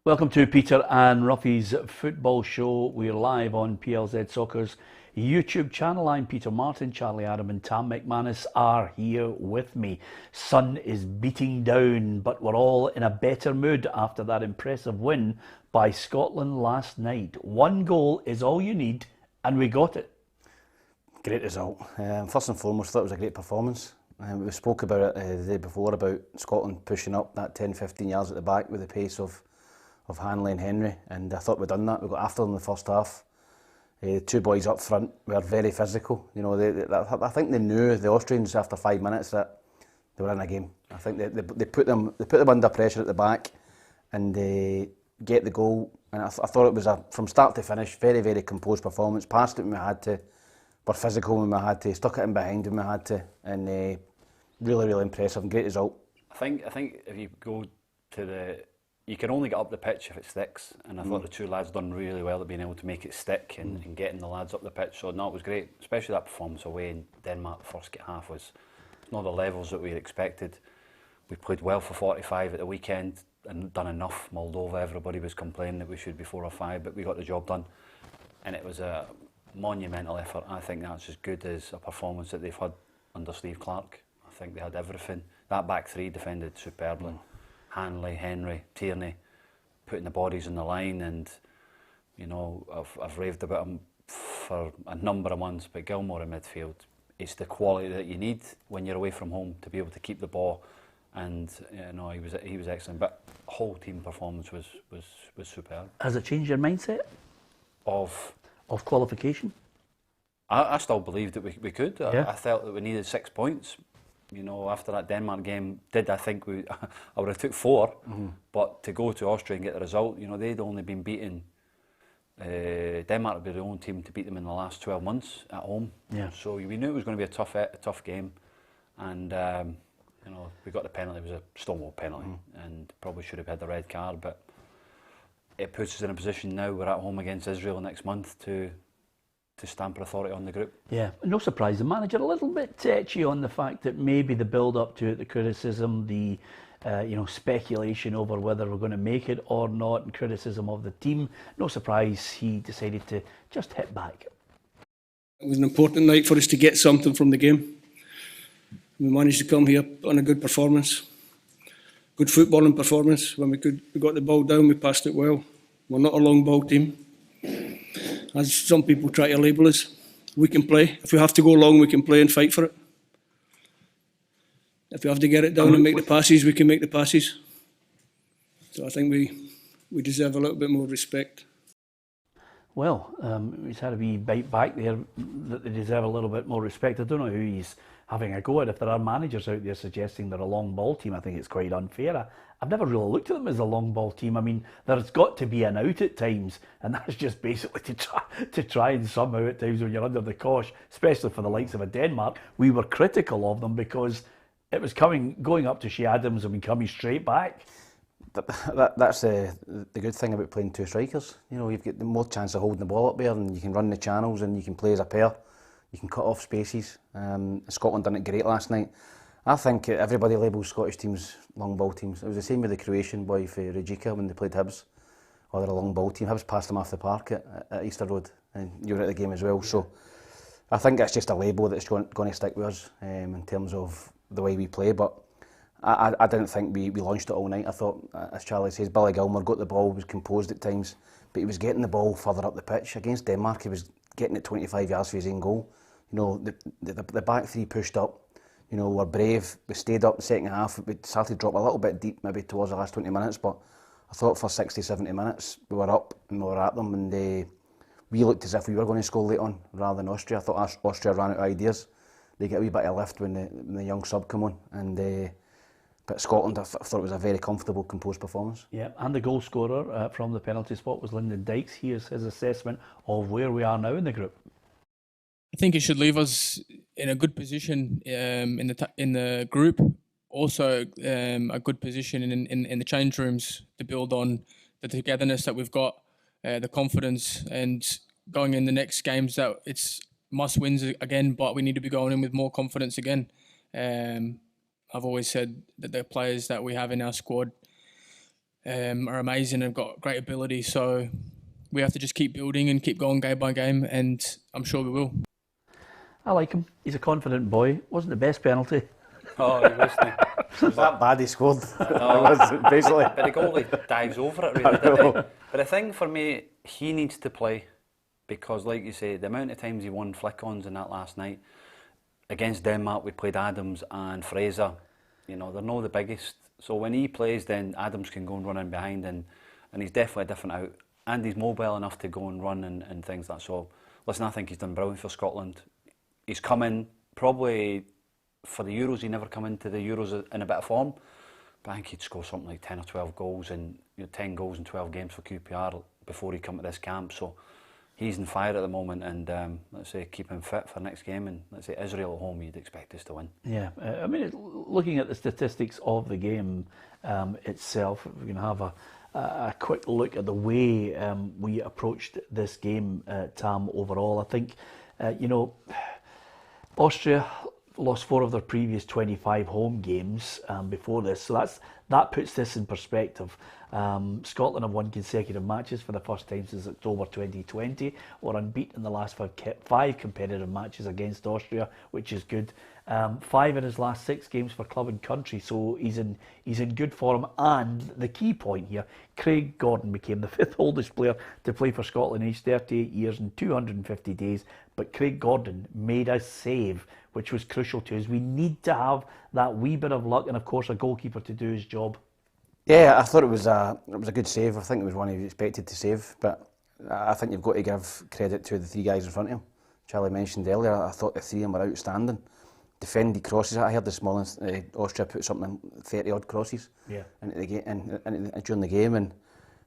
Welcome to Peter and Ruffy's Football Show. We're live on PLZ Soccer's YouTube channel. I'm Peter Martin, Charlie Adam and Tam McManus are here with me. Sun is beating down, but we're all in a better mood after that impressive win by Scotland last night. One goal is all you need, and we got it. Great result. First and foremost, I thought it was a great performance. We spoke about it the day before about Scotland pushing up that 10-15 yards at the back with the pace of Hanley and Henry, and I thought we'd done that. We got after them in the first half. The two boys up front were very physical. You know, I think they knew, the Austrians, after 5 minutes, that they were in a game. I think they put them under pressure at the back, and they get the goal. And I thought it was from start to finish, very, very composed performance. Passed it when we had to, were physical when we had to, stuck it in behind when we had to, and really, really impressive and great result. I think if you go to you can only get up the pitch if it sticks, and I thought the two lads done really well at being able to make it stick and getting the lads up the pitch. So no, it was great, especially that performance away in Denmark. The first half was not the levels that we had expected. We played well for 45 at the weekend and done enough. Moldova, everybody was complaining that we should be 4 or 5, but we got the job done, and it was a monumental effort. I think that's as good as a performance that they've had under Steve Clarke. I think they had everything. That back three defended superbly. Hanley, Henry, Tierney, putting the bodies on the line, and you know, I've raved about him for a number of months, but Gilmore in midfield, it's the quality that you need when you're away from home to be able to keep the ball, and you know, he was excellent. But whole team performance was superb. Has it changed your mindset Of qualification? I still believed that we could. Yeah. I felt that we needed 6 points. You know, after that Denmark game, I think I would have took 4, but to go to Austria and get the result, you know, they'd only been beaten. Denmark would be the only team to beat them in the last 12 months at home. Yeah. So we knew it was going to be a tough game, and you know, we got the penalty. It was a stonewall penalty, and probably should have had the red card. But it puts us in a position now. We're at home against Israel next month to stamp authority on the group. Yeah, no surprise. The manager a little bit touchy on the fact that maybe the build-up to it, the criticism, the speculation over whether we're going to make it or not, and criticism of the team. No surprise, he decided to just hit back. It was an important night for us to get something from the game. We managed to come here on a good performance, good footballing performance. When we got the ball down, we passed it well. We're not a long ball team, as some people try to label us. We can play. If we have to go long, we can play and fight for it. If we have to get it down and make the passes, we can make the passes. So I think we deserve a little bit more respect. Well, he's had a wee bite back there that they deserve a little bit more respect. I don't know who he's having a go at. If there are managers out there suggesting they're a long ball team, I think it's quite unfair. I've never really looked at them as a long ball team. I mean, there's got to be an out at times, and that's just basically to try and somehow at times when you're under the cosh, especially for the likes of a Denmark, we were critical of them because it was going up to Shea Adams and coming straight back. That's the good thing about playing two strikers. You know, you've got the more chance of holding the ball up there, and you can run the channels, and you can play as a pair. You can cut off spaces. Scotland done it great last night. I think everybody labels Scottish teams long ball teams. It was the same with the Croatian boy for Rijeka when they played Hibs. Or they're a long ball team. Hibs passed them off the park at Easter Road, and you were at the game as well. So I think that's just a label that's going to stick with us in terms of the way we play. But I didn't think we launched it all night. I thought, as Charlie says, Billy Gilmore got the ball, was composed at times, but he was getting the ball further up the pitch. Against Denmark, he was getting it 25 yards for his own goal. You know, the back three pushed up. You know, we're brave. We stayed up the second half. We started to drop a little bit deep maybe towards the last 20 minutes, but I thought for 60, 70 minutes we were up and we were at them, and we looked as if we were going to score late on rather than Austria. I thought Austria ran out of ideas. They get a wee bit of lift when the young sub come on, and but Scotland, I thought it was a very comfortable, composed performance. Yeah, and the goal scorer from the penalty spot was Lyndon Dykes. Here's his assessment of where we are now in the group. I think it should leave us in a good position in the group. Also, a good position in the change rooms to build on the togetherness that we've got, the confidence, and going in the next games that it's must wins again. But we need to be going in with more confidence again. I've always said that the players that we have in our squad are amazing and have got great ability. So we have to just keep building and keep going game by game, and I'm sure we will. I like him. He's a confident boy. Wasn't the best penalty. Oh, he wasn't. It was that bad he scored. It was, basically. But the goalie dives over it, really, didn't he? But the thing for me, he needs to play, because, like you say, the amount of times he won flick-ons in that last night, against Denmark, we played Adams and Fraser. You know, they're not the biggest. So when he plays, then Adams can go and run in behind, and he's definitely a different out. And he's mobile enough to go and run and things like that. So, listen, I think he's done brilliant for Scotland. He's come in, probably for the Euros, he never come into the Euros in a bit of form. But I think he'd score something like 10 or 12 goals, and 10 goals in 12 games for QPR before he come to this camp. So, he's in fire at the moment, and let's say keep him fit for next game. And let's say Israel at home, you'd expect us to win. Yeah, I mean, looking at the statistics of the game itself, we're going to have a quick look at the way we approached this game, Tam, overall. I think, Austria lost 4 of their previous 25 home games before this, so that puts this in perspective. Scotland have won consecutive matches for the first time since October 2020. We're unbeaten in the last 5 competitive matches against Austria, which is good. 5 in his last 6 games for club and country, so he's in good form. And the key point here, Craig Gordon became the 5th oldest player to play for Scotland, aged 38 years and 250 days. But Craig Gordon made a save, which was crucial to us. We need to have that wee bit of luck, and of course a goalkeeper to do his job. Yeah, I thought it was a good save. I think it was one he expected to save, but I think you've got to give credit to the 3 guys in front of him. Charlie mentioned earlier, I thought the 3 of them were outstanding. Defended crosses. I heard this morning Austria put something 30 odd crosses into the game, and during the game, and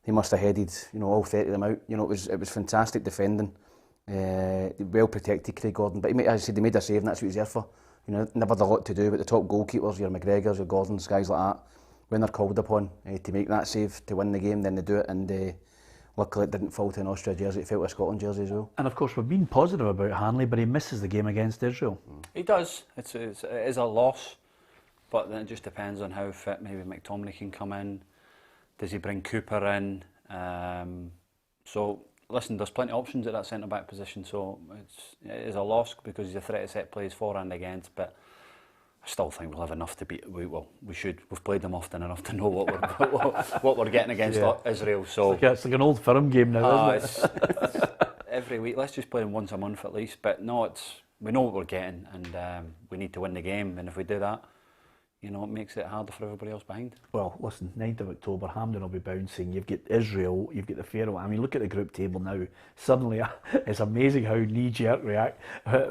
he must have headed all 30 of them out. It was fantastic defending. Well protected, Craig Gordon, but as I said, he made a save, and that's what he's there for. Never had a lot to do, but the top goalkeepers, your McGregors, your Gordons, guys like that, when they're called upon to make that save to win the game, then they do it, and luckily it didn't fall to an Austria jersey, it fell to a Scotland jersey as well. And of course we've been positive about Hanley, but he misses the game against Israel. He does. It is a loss, but then it just depends on how fit maybe McTominay can come in. Does he bring Cooper in? So listen, there's plenty of options at that centre-back position, so it is a loss because he's a threat of set plays for and against, but I still think we'll have enough to beat. We should. We've played them often enough to know what we're getting against Israel. So it's like an old firm game now, isn't it? It's every week. Let's just play them once a month at least. But no, we know what we're getting, and we need to win the game. And if we do that, it makes it harder for everybody else behind. Well, listen, 9th of October, Hampden will be bouncing. You've got Israel, you've got the Faroe. I mean, look at the group table now. Suddenly, it's amazing how knee-jerk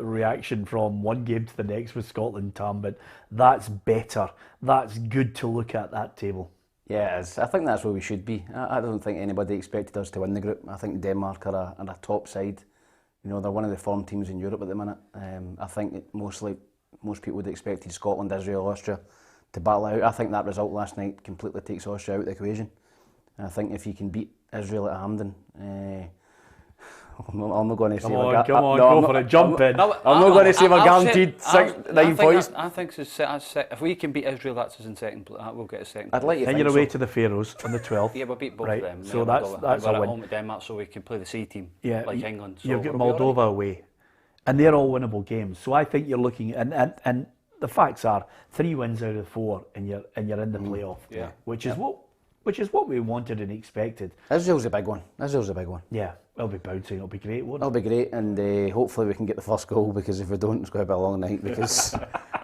reaction from one game to the next with Scotland, Tam, but that's better. That's good to look at that table. Yeah, I think that's where we should be. I don't think anybody expected us to win the group. I think Denmark are a top side. They're one of the form teams in Europe at the minute. I think most people would have expected Scotland, Israel, Austria to battle out. I think that result last night completely takes Austria out of the equation. And I think if you can beat Israel at Hampden, I'm not going to say go for a jump in. I'm not going to say we're guaranteed 9 points. I think if we can beat Israel, that's us in second. We'll get a second. I'd like you. Then you're away to the Faroes on the 12th. Yeah, we'll beat both right. of them. So that's we're a at win. home at Denmark, so we can play the C team like England. So you've got Moldova away, and they're all winnable games. So I think you're looking and the facts are 3 wins out of 4, and you're in the playoff. Yeah. Which is what we wanted and expected. Israel's a big one. Yeah, it'll be bouncing. It'll be great, won't it? It'll be great, and hopefully we can get the first goal, because if we don't, it's going to be a long night, because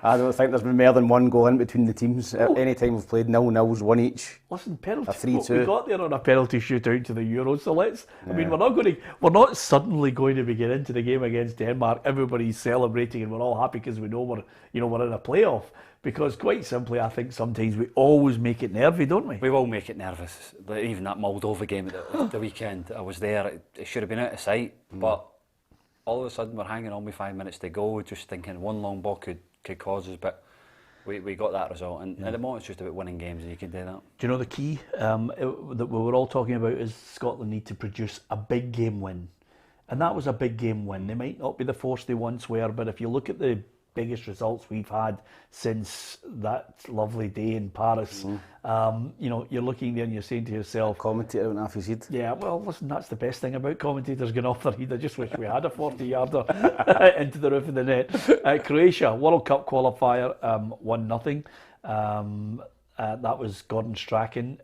I don't think there's been more than one goal in between the teams. Any time we've played 0-0s, 1 each. Listen, penalty. A 3-2. We got there on a penalty shootout to the Euros, so I mean, we're not suddenly going to be getting into the game against Denmark. Everybody's celebrating and we're all happy because we know we're in a playoff. Because quite simply, I think sometimes we always make it nervy, don't we? We will make it nervous. Even that Moldova game at the weekend, I was there. It should have been out of sight, but all of a sudden we're hanging on with 5 minutes to go, just thinking one long ball could cause us. But we got that result, and at the moment it's just about winning games, and you can do that. Do you know the key that we were all talking about is Scotland need to produce a big game win, and that was a big game win. They might not be the force they once were, but if you look at the biggest results we've had since that lovely day in Paris. You know, you're looking there and you're saying to yourself, Commentator out half his head. yeah, well, listen, that's the best thing about commentators going off their head. I just wish we had a 40-yarder into the roof of the net. Croatia, World Cup qualifier, 1-0. That was Gordon Strachan.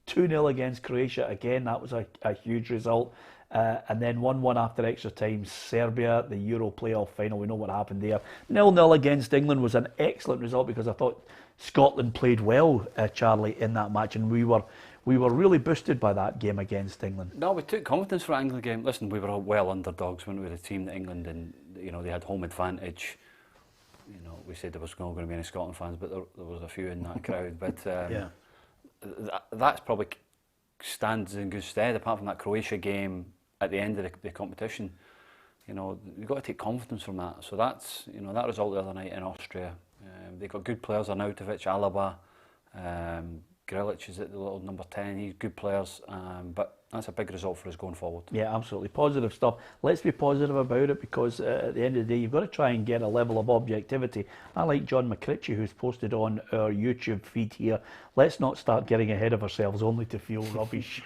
2-0 against Croatia. Again, that was a huge result. And then 1-1 after extra time. Serbia, the Euro playoff final. We know what happened there. 0-0 against England was an excellent result because I thought Scotland played well, Charlie, in that match, and we were really boosted by that game against England. No, we took confidence for the England game. Listen, we were all well underdogs when we were the team that England, and you know they had home advantage. You know, we said there was not going to be any Scotland fans, but there was a few in that crowd. But Yeah. That's probably stands in good stead. Apart from that Croatia game at the end of the competition, you know, you've got to take confidence from that. So that's, you know, that result the other night in Austria. They got good players, Arnautovic, Alaba, Grilic is at the little number 10. He's good players, but that's a big result for us going forward. Yeah, absolutely. Positive stuff. Let's be positive about it because at the end of the day, you've got to try and get a level of objectivity. I like John McCritchie, who's posted on our YouTube feed here. Let's not start getting ahead of ourselves only to feel rubbish.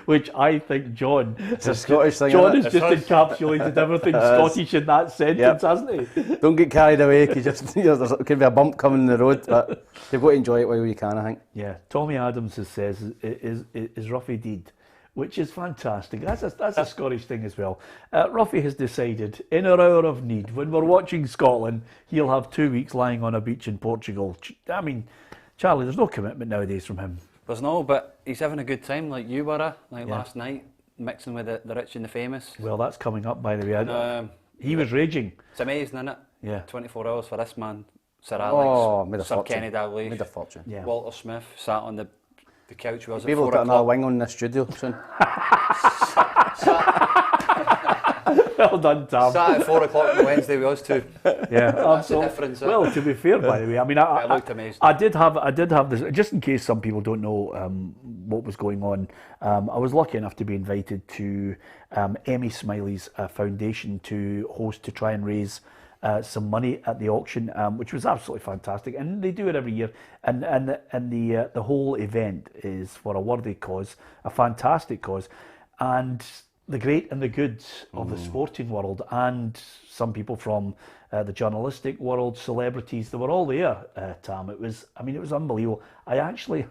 which I think John... It's a Scottish thing, John isn't has just encapsulated everything Scottish in that sentence, hasn't he? Don't get carried away, because there could be a bump coming in the road, but you've got to enjoy it while you can, I think. Yeah, Tommy Adams says is Ruffy deed, which is fantastic. That's a Scottish thing as well. Ruffy has decided in our hour of need, when we're watching Scotland, he'll have 2 weeks lying on a beach in Portugal. I mean, Charlie, there's no commitment nowadays from him. There's no, but he's having a good time like you were, last night, mixing with the rich and the famous. Well, that's coming up, by the way. He was raging. It's amazing, isn't it? Yeah. 24 hours for this man. Sir Oh, Alex, made a Sir fortune. Kenny Dalglish, Made a fortune. Yeah. Walter Smith sat on the couch with us Be at able 4 to put another o'clock. wing on in the studio soon. Well done, Tom. Sat at 4 o'clock on Wednesday with us too. Yeah, That's the absolutely. difference. Well, to be fair, by the way, I mean, It looked amazing. I did have this, just in case some people don't know what was going on. I was lucky enough to be invited to Emmy Smiley's foundation to try and raise some money at the auction, which was absolutely fantastic. And they do it every year. And the whole event is for a worthy cause, a fantastic cause, and the great and the good of the sporting world, and some people from the journalistic world, celebrities, they were all there, Tam. It was unbelievable. I actually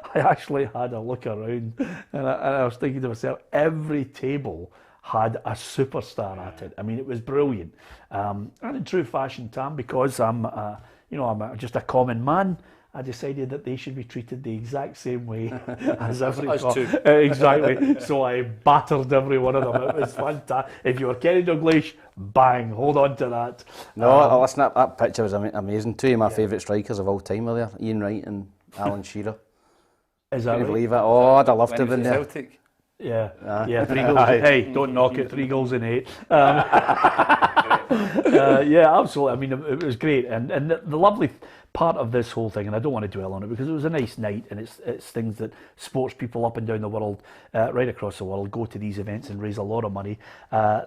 had a look around and I was thinking to myself, every table had a superstar at it. I mean, it was brilliant. And in true fashion, Tam, because I'm just a common man, I decided that they should be treated the exact same way as every Us too. Exactly. So I battered every one of them. It was fantastic. If you were Kenny Dalglish, bang, hold on to that. No, listen, that picture was amazing. Two of my favourite strikers of all time were there, Ian Wright and Alan Shearer. Is that Can you right? believe it? Oh, I'd have loved to When have he been was at there. Celtic. Yeah, 3 goals. Hey, don't knock it. 3 goals in 8. Yeah, absolutely. I mean, it was great, and the lovely part of this whole thing, and I don't want to dwell on it because it was a nice night, and it's things that sports people up and down the world, right across the world, go to these events and raise a lot of money.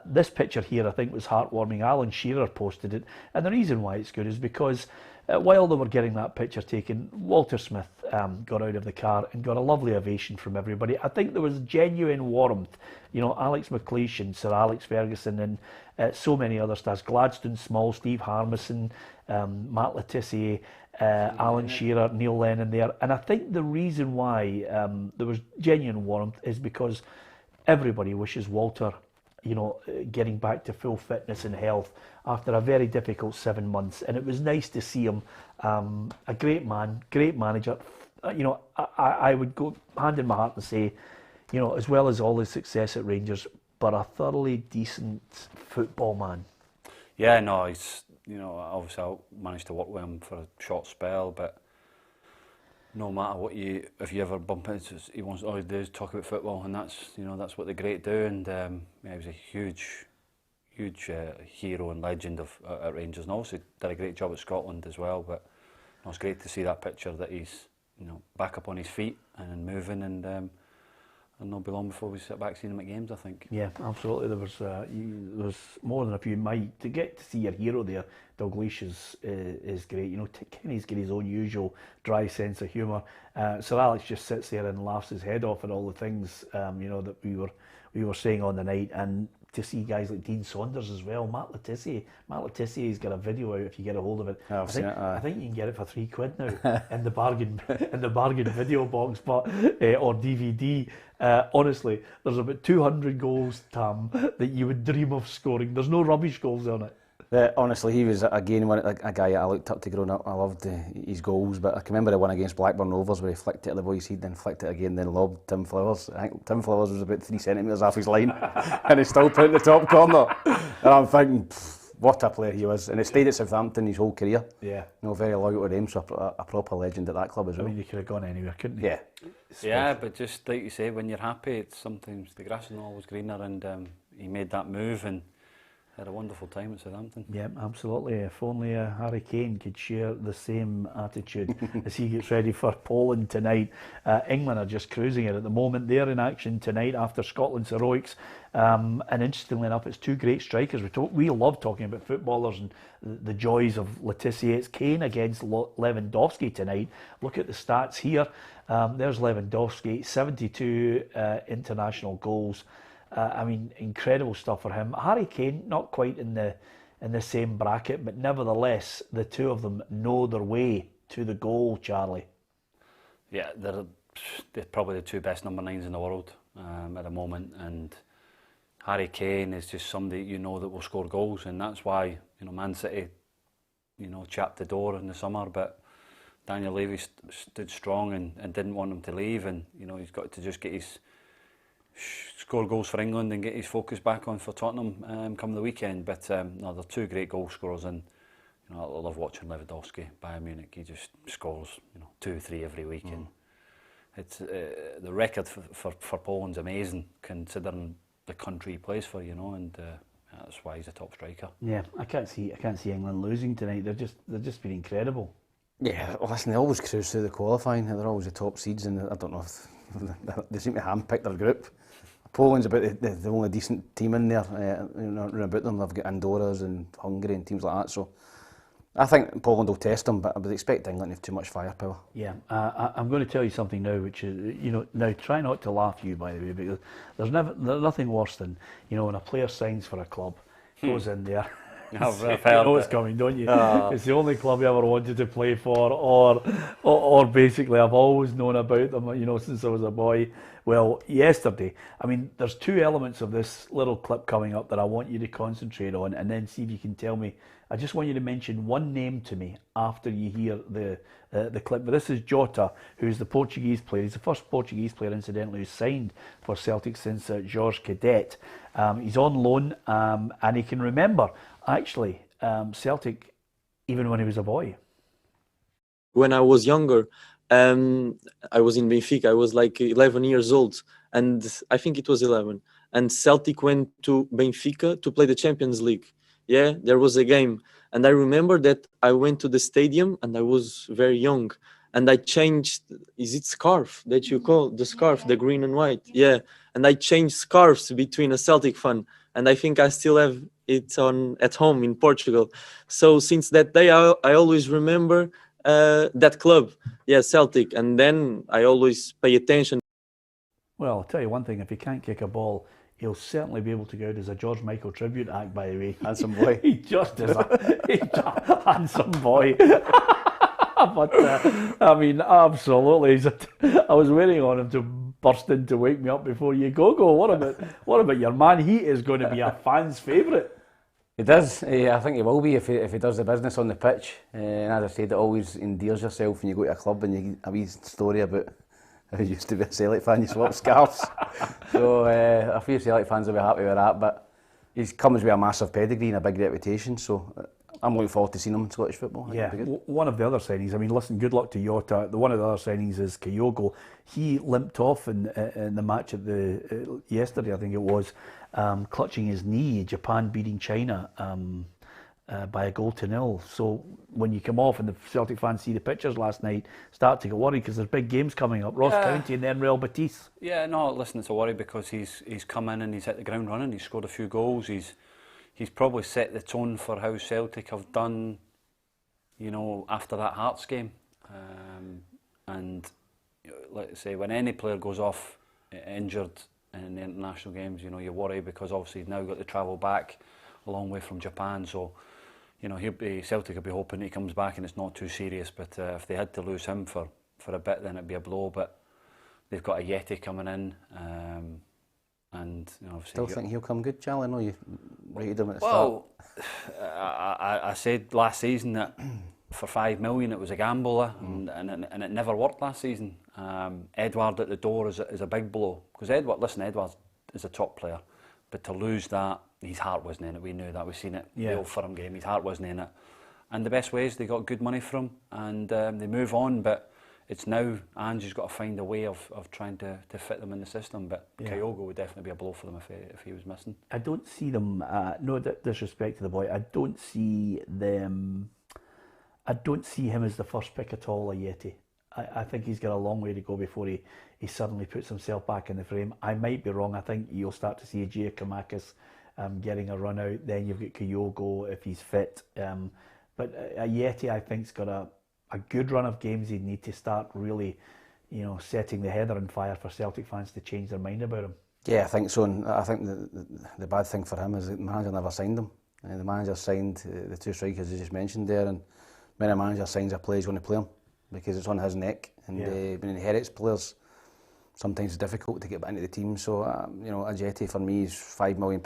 This picture here, I think, was heartwarming. Alan Shearer posted it, and the reason why it's good is because while they were getting that picture taken, Walter Smith got out of the car and got a lovely ovation from everybody. I think there was genuine warmth. You know, Alex McLeish and Sir Alex Ferguson and so many other stars, Gladstone Small, Steve Harmison, Matt Le Tissier, Alan Shearer, Neil Lennon there. And I think the reason why there was genuine warmth is because everybody wishes Walter, you know, getting back to full fitness and health after a very difficult 7 months. And it was nice to see him, a great man, great manager. You know, I would go hand in my heart and say, you know, as well as all his success at Rangers, but a thoroughly decent football man. Yeah, no, he's, you know, obviously I managed to work with him for a short spell, but no matter what if you ever bump into, he wants all he do is talk about football, and that's, you know, that's what the great do. And yeah, he was a huge hero and legend at Rangers, and also did a great job at Scotland as well. But you know, it's great to see that picture that he's, you know, back up on his feet and moving, and and not be long before we sit back seeing him at games, I think. Yeah, absolutely. There was more than a few might. To get to see your hero there, Dalglish is great. You know, Kenny's got his own usual dry sense of humour. Sir Alex just sits there and laughs his head off at all the things you know, that we were saying on the night, and to see guys like Dean Saunders as well, Matt Letizier's got a video out if you get a hold of it. I've seen it. I think you can get it for £3 now in the bargain video box, but or DVD. Honestly, there's about 200 goals, Tam, that you would dream of scoring. There's no rubbish goals on it. Honestly, he was again a guy I looked up to growing up. I loved his goals, but I can remember the one against Blackburn Rovers where he flicked it at the boy's head, then flicked it again, then lobbed Tim Flowers. I think Tim Flowers was about 3 centimetres off his line, and he still put it in the top corner. And I'm thinking, what a player he was. And he stayed at Southampton his whole career. Yeah. You know, very loyal to them, so a proper legend at that club as well. I mean, he could have gone anywhere, couldn't he? Yeah. Yeah, but just like you say, when you're happy, it's sometimes the grass is not always greener, and he made that move and had a wonderful time at Southampton. Yeah, absolutely. If only Harry Kane could share the same attitude as he gets ready for Poland tonight. England are just cruising it at the moment. They're in action tonight after Scotland's heroics. And interestingly enough, it's two great strikers. We love talking about footballers and the joys of Letizier. It's Kane against Lewandowski tonight. Look at the stats here. There's Lewandowski, 72 international goals. I mean, incredible stuff for him. Harry Kane, not quite in the same bracket, but nevertheless, the two of them know their way to the goal, Charlie. Yeah, they're probably the two best number 9s in the world at the moment, and Harry Kane is just somebody you know that will score goals, and that's why, you know, Man City, you know, chapped the door in the summer, but Daniel Levy stood strong and didn't want him to leave, and you know, he's got to just get his score goals for England and get his focus back on for Tottenham come the weekend. But no, they're two great goal scorers, and you know, I love watching Lewandowski, Bayern Munich. He just scores, you know, 2-3 every week, and it's the record for Poland's amazing considering the country he plays for, you know, and that's why he's a top striker. Yeah, I can't see England losing tonight. They're just been incredible. Yeah, well, listen, they always cruise through the qualifying. They're always the top seeds, and I don't know if they seem to handpick their group. Poland's about the only decent team in there. You know, around about them, they've got Andorras and Hungary and teams like that. So I think Poland will test them, but I would expect England to have too much firepower. Yeah, I'm going to tell you something now, which is, you know, now try not to laugh, you, by the way, because there's nothing worse than, you know, when a player signs for a club, goes in there. You know it's coming, don't you? It's the only club I ever wanted to play for, or basically I've always known about them, you know, since I was a boy. Well, yesterday, I mean, there's two elements of this little clip coming up that I want you to concentrate on, and then see if you can tell me. I just want you to mention one name to me after you hear the clip. But this is Jota, who's the Portuguese player. He's the first Portuguese player, incidentally, who's signed for Celtic since Jorge Cadet. He's on loan, and he can remember, actually, Celtic, even when he was a boy. When I was younger, I was in Benfica. I was like 11 years old, and I think it was 11. And Celtic went to Benfica to play the Champions League. Yeah, there was a game, and I remember that I went to the stadium, and I was very young, and I changed. Is it scarf that you call the scarf, the green and white? Yeah, and I changed scarves between a Celtic fan, and I think I still have it on at home in Portugal. So since that day, I always remember that club. Yeah, Celtic, and then I always pay attention. Well, I'll tell you one thing, if he can't kick a ball, he'll certainly be able to go out as a George Michael tribute act, by the way. Handsome boy. He just is a handsome boy. But, I mean, absolutely. I was waiting on him to burst in to wake me up before you go. What about your man? He is going to be a fan's favourite. He does. I think he will be if he does the business on the pitch. And as I said, it always endears yourself when you go to a club and you have a wee story about how you used to be a Celtic fan, you swap scarves. So a few Celtic fans will be happy with that, but he comes with a massive pedigree and a big reputation, so I'm looking forward to seeing him in Scottish football. Yeah, one of the other signings, I mean, listen, good luck to Jota. One of the other signings is Kyogo. He limped off in the match at yesterday, I think it was, clutching his knee, Japan beating China by a goal-0. So when you come off and the Celtic fans see the pictures last night, start to get worried because there's big games coming up. Ross County and then Real Betis. Yeah, no, listen, it's a worry because he's come in and he's hit the ground running. He's scored a few goals. He's probably set the tone for how Celtic have done, you know, after that Hearts game. And let's say when any player goes off injured in the international games, you know, you worry because obviously he's now got to travel back a long way from Japan. So, you know, Celtic will be hoping he comes back and it's not too serious. But if they had to lose him for a bit, then it'd be a blow. But they've got a Yeti coming in, and you know, obviously Still think he'll come good, Charlie? I know you rated him at the start. I said last season that for 5 million it was a gamble, and it never worked last season. Edward at the door is a big blow because Edward is a top player, but to lose that, his heart wasn't in it. We knew that. We've seen it. The Old Firm game. His heart wasn't in it, and the best way is they got good money from him and they move on. But it's now Angie's got to find a way of trying to fit them in the system. But Kyogo would definitely be a blow for them if he was missing. I don't see them. No disrespect to the boy. I don't see them. I don't see him as the first pick at all, a Yeti. I think he's got a long way to go before he suddenly puts himself back in the frame. I might be wrong. I think you'll start to see a Giacomakis getting a run out. Then you've got Kyogo if he's fit. But a Yeti, I think, has got a good run of games. He'd need to start really, you know, setting the heather on fire for Celtic fans to change their mind about him. Yeah, I think so. And I think the bad thing for him is that the manager never signed him. The manager signed the two strikers you just mentioned there, and when a manager signs a player, he's going to play him because it's on his neck. And when he inherits players, sometimes it's difficult to get back into the team. So, you know, a Jetty for me is £5 million.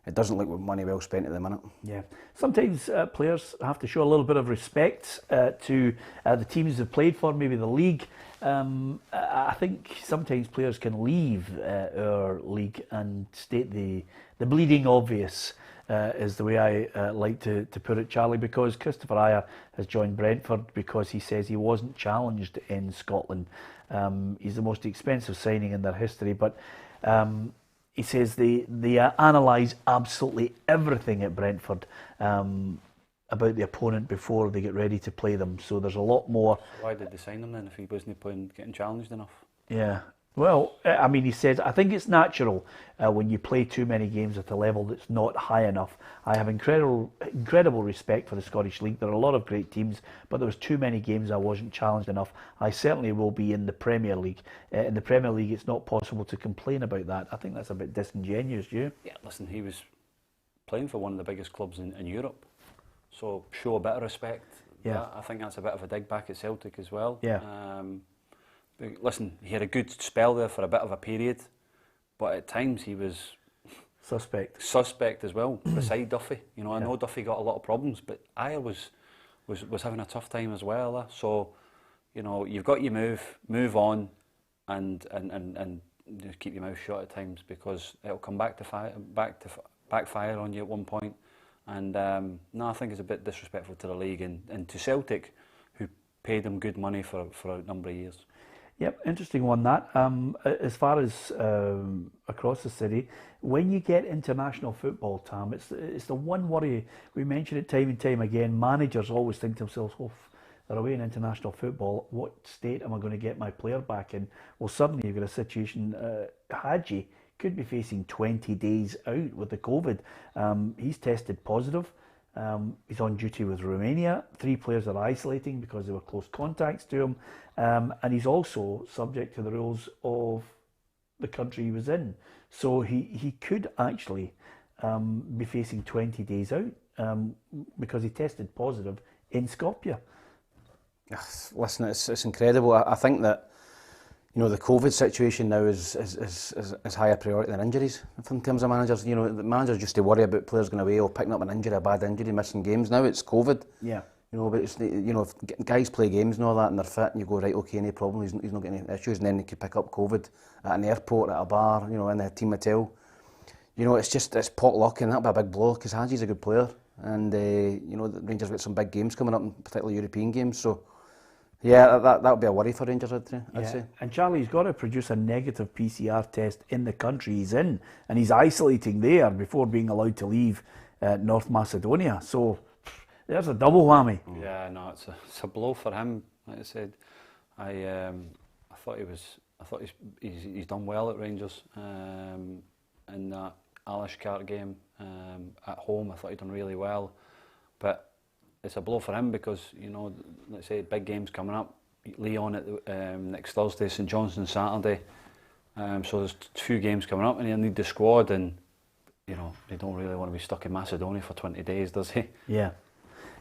It doesn't look money well spent at the minute. Yeah. Sometimes players have to show a little bit of respect to the teams they've played for, maybe the league. I think sometimes players can leave our league and state the bleeding obvious, is the way I like to put it, Charlie, because Christopher Ayer has joined Brentford because he says he wasn't challenged in Scotland. He's the most expensive signing in their history, but he says they analyse absolutely everything at Brentford about the opponent before they get ready to play them. So there's a lot more. Why did they sign him then if he wasn't getting challenged enough? Yeah. Well, I mean, he says, I think it's natural when you play too many games at a level that's not high enough. I have incredible respect for the Scottish League. There are a lot of great teams, but there was too many games I wasn't challenged enough. I certainly will be in the Premier League. In the Premier League, it's not possible to complain about that. I think that's a bit disingenuous, you? Yeah, listen, he was playing for one of the biggest clubs in Europe, so show a bit of respect. Yeah. I think that's a bit of a dig back at Celtic as well. Yeah. Listen, he had a good spell there for a bit of a period, but at times he was suspect as well, beside Duffy. You know, I know Duffy got a lot of problems, but Ayer was having a tough time as well. So, you know, you've got your move on, and just keep your mouth shut at times because it'll come back to backfire on you at one point. And no, I think it's a bit disrespectful to the league and to Celtic, who paid him good money for a number of years. Yep, interesting one that. As far as across the city, when you get international football, Tam, it's the one worry. We mention it time and time again. Managers always think to themselves, "Oh, they're away in international football. What state am I going to get my player back in?" Well, suddenly you've got a situation. Hadji could be facing 20 days out with the COVID. He's tested positive. He's on duty with Romania. 3 players are isolating because they were close contacts to him. And he's also subject to the rules of the country he was in. So he could actually be facing 20 days out because he tested positive in Skopje. Listen, it's incredible. I think that, you know, the COVID situation now is higher priority than injuries in terms of managers. You know, the managers used to worry about players going away or picking up an injury, a bad injury, missing games. Now it's COVID. Yeah. You know, but it's, you know, if guys play games and all that and they're fit and you go, right, okay, no problem, he's not getting any issues, and then they could pick up COVID at an airport, at a bar, you know, in a team hotel. You know, it's pot luck, and that'll be a big blow because Hadji's a good player, and you know, the Rangers got some big games coming up, particularly European games, so yeah, that would be a worry for Rangers, I'd say. And Charlie's got to produce a negative PCR test in the country he's in, and he's isolating there before being allowed to leave North Macedonia. So there's a double whammy. Yeah, no, it's a blow for him. Like I said, I thought he's done well at Rangers in that Alishkart game at home. I thought he'd done really well, but it's a blow for him because, you know, let's say big games coming up. Leon at the, next Thursday, St Johnstone Saturday. So there's a few games coming up, and he'll need the squad. And you know, they don't really want to be stuck in Macedonia for 20 days, does he? Yeah,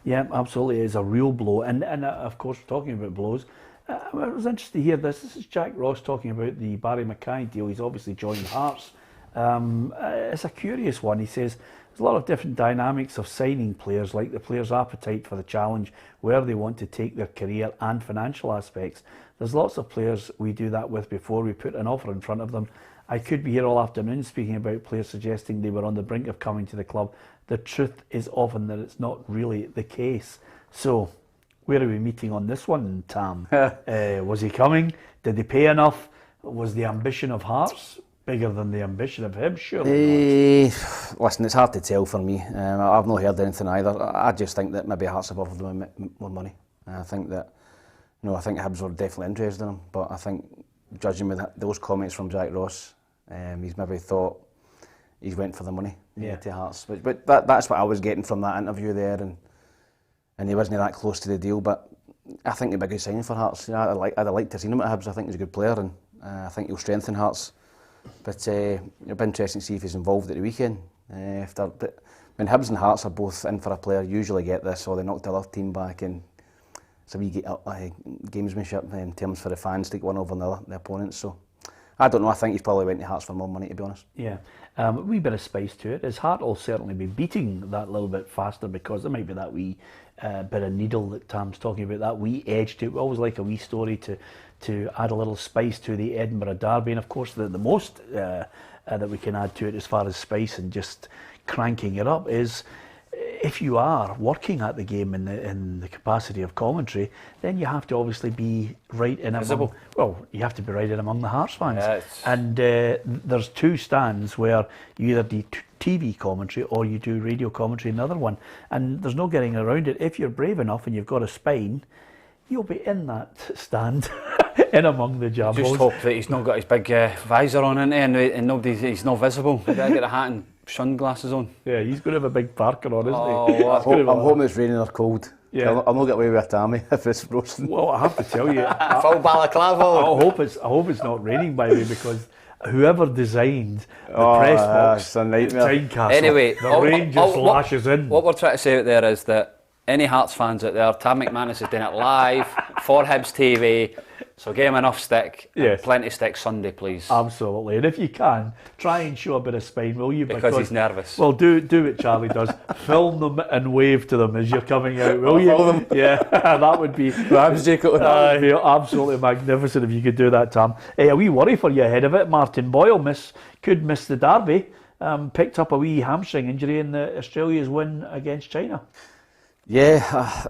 absolutely. It's a real blow. And of course, talking about blows, it was interesting to hear this. This is Jack Ross talking about the Barry Mackay deal. He's obviously joined Hearts. It's a curious one. He says there's a lot of different dynamics of signing players, like the players' appetite for the challenge, where they want to take their career, and financial aspects. There's lots of players we do that with before we put an offer in front of them. I could be here all afternoon speaking about players suggesting they were on the brink of coming to the club. The truth is often that it's not really the case. So, where are we meeting on this one, Tam? Was he coming? Did they pay enough? Was the ambition of Hearts bigger than the ambition of him? Surely not. Listen, it's hard to tell for me. I've not heard anything either. I just think that maybe Hearts have offered them more money. I think that, you know, I think Hibs were definitely interested in him, but I think, judging with those comments from Jack Ross, he's maybe thought he's went for the money to Hearts. But that's what I was getting from that interview there, and he wasn't that close to the deal. But I think he'd be a good signing for Hearts. You know, I'd like to have seen him at Hibs. I think he's a good player, and I think he'll strengthen Hearts. But it'll be interesting to see if he's involved at the weekend. When Hibs and Hearts are both in for a player, usually get this, or they knock the other team back, and it's a wee gamesmanship in terms for the fans to get one over the opponents. So I don't know. I think he's probably went to Hearts for more money, to be honest. Yeah, a wee bit of spice to it. His heart will certainly be beating that little bit faster, because there might be that wee bit of needle that Tam's talking about, that wee edge to it. We always like a wee story to add a little spice to the Edinburgh Derby, and of course the most that we can add to it as far as spice and just cranking it up is, if you are working at the game in the capacity of commentary, then you have to obviously be right in among, you have to be right in among the Hearts fans. Yes. And there's two stands where you either do TV commentary or you do radio commentary, another one, and there's no getting around it. If you're brave enough and you've got a spine, you'll be in that stand, in among the jambos. Just hope that he's not got his big visor on, and he's not visible. He's got to get a hat and sunglasses on. Yeah, he's going to have a big parker on, isn't he? I'm hoping it's raining or cold. Yeah. I'll not get away with a Tammy if it's roasting. Well, I have to tell you, Full balaclava. I hope it's not raining, by the way, because whoever designed the press box it's a nightmare. at Tynecastle, Anyway, the rain just lashes in. What we're trying to say out there is that any Hearts fans out there, Tam McManus is doing it live for Hibs TV. So give him enough stick. Yes. Plenty of stick Sunday, please. Absolutely. And if you can, try and show a bit of spine, will you? Because he's nervous. Well, do what Charlie does. Film them and wave to them as you're coming out, will you? Film them. Yeah, that would be absolutely magnificent if you could do that, Tam. A wee worry for you ahead of it. Martin Boyle could miss the derby. Picked up a wee hamstring injury in Australia's win against China. Yeah,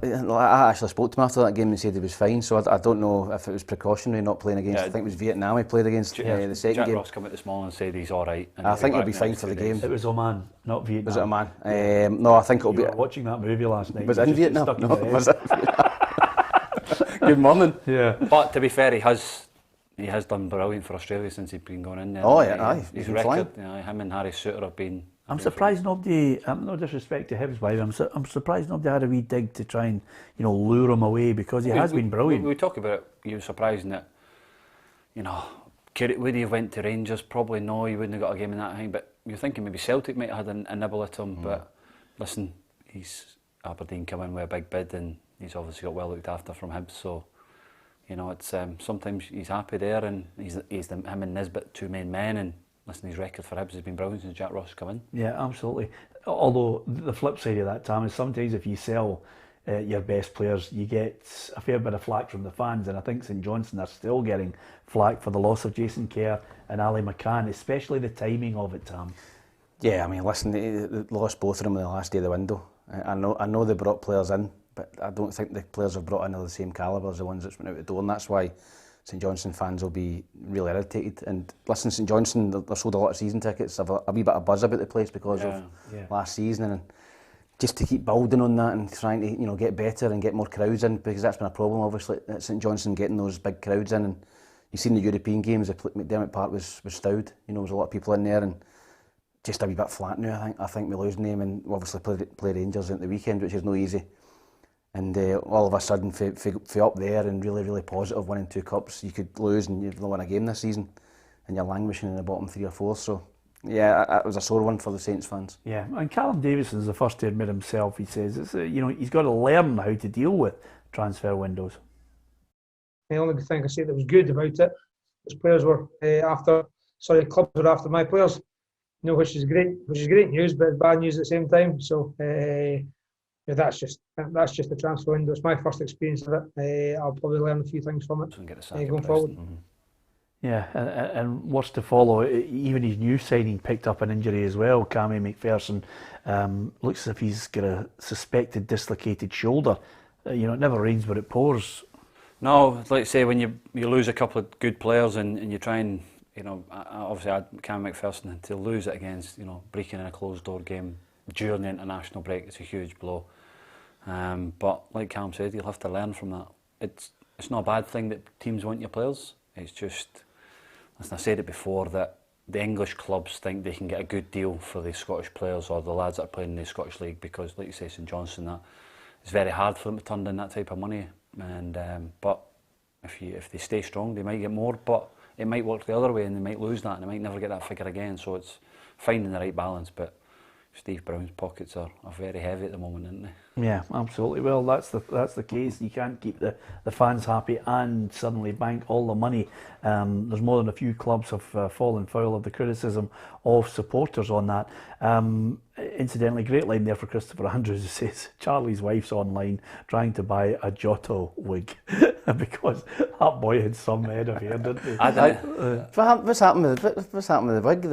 I actually spoke to him after that game and said he was fine, so I don't know if it was precautionary not playing against, I think it was Vietnam he played against the second Jack game. Ross came out this morning and said he's alright. I think he'll be fine for the game. It was Oman, not Vietnam. Was it Oman? No, I think it'll be... You were watching that movie last night. Was it in Vietnam? Stuck in No, your head. was it? Good morning. Yeah. But to be fair, he has done brilliant for Australia since he's been going in there. Oh yeah, aye. His He's record, him and Harry Suter have been... I'm surprised nobody, no disrespect to Hibs, by the way, I'm surprised nobody had a wee dig to try and, lure him away, because he has been brilliant. We talk about it, you were surprising that, would he have went to Rangers? Probably no, he wouldn't have got a game in that time, but you're thinking maybe Celtic might have had a nibble at him, but listen, he's Aberdeen come in with a big bid, and he's obviously got well looked after from Hibs, so, it's sometimes he's happy there, and him and Nisbet, two main men, and listen, his record for Hibs has been brilliant since Jack Ross come in. Yeah, absolutely. Although the flip side of that, Tam, is sometimes if you sell your best players, you get a fair bit of flack from the fans, and I think St Johnstone are still getting flack for the loss of Jason Kerr and Ali McCann, especially the timing of it, Tam. Yeah, I mean, listen, they lost both of them in the last day of the window. I know they brought players in, but I don't think the players have brought in are the same calibre as the ones that's went out the door, and that's why St Johnstone fans will be really irritated. And listen, St Johnstone, they've sold a lot of season tickets. They've a wee bit of buzz about the place because of last season, and just to keep building on that and trying to get better and get more crowds in, because that's been a problem obviously at St Johnstone, getting those big crowds in. And you've seen the European games, the McDermott Park was stowed. There was a lot of people in there, and just a wee bit flat now. I think we're losing them, and we obviously play Rangers at the weekend, which is no easy. And all of a sudden, for up there and really positive, winning 2 cups, you could lose and you've not won a game this season, and you're languishing in the bottom 3 or 4. So, yeah, it was a sore one for the Saints fans. Yeah, and Callum Davidson is the first to admit himself. He says it's he's got to learn how to deal with transfer windows. The only thing I say that was good about it was players were clubs were after my players. Which is great news, but bad news at the same time. So. That's just the transfer window. It's my first experience of it. I'll probably learn a few things from it going forward. Yeah, and what's to follow? Even his new signing picked up an injury as well. Cammy Mcpherson looks as if he's got a suspected dislocated shoulder. It never rains but it pours. No, like I say, when you lose a couple of good players and you try and obviously I had Cammy Mcpherson, and to lose it against breaking in a closed door game during the international break, it's a huge blow. But like Cam said, you'll have to learn from that. It's not a bad thing that teams want your players. It's just, listen, I said it before, that the English clubs think they can get a good deal for the Scottish players or the lads that are playing in the Scottish League, because, like you say, St Johnstone, that it's very hard for them to turn down that type of money. And but if they stay strong, they might get more. But it might work the other way, and they might lose that, and they might never get that figure again. So it's finding the right balance. But Steve Brown's pockets are very heavy at the moment, aren't they? Yeah, absolutely. Well, that's the case. You can't keep the fans happy and suddenly bank all the money. There's more than a few clubs have fallen foul of the criticism of supporters on that. Incidentally, great line there for Christopher Andrews, who says Charlie's wife's online trying to buy a Giotto wig because that boy had some head of hair, didn't he? What's happened with the wig?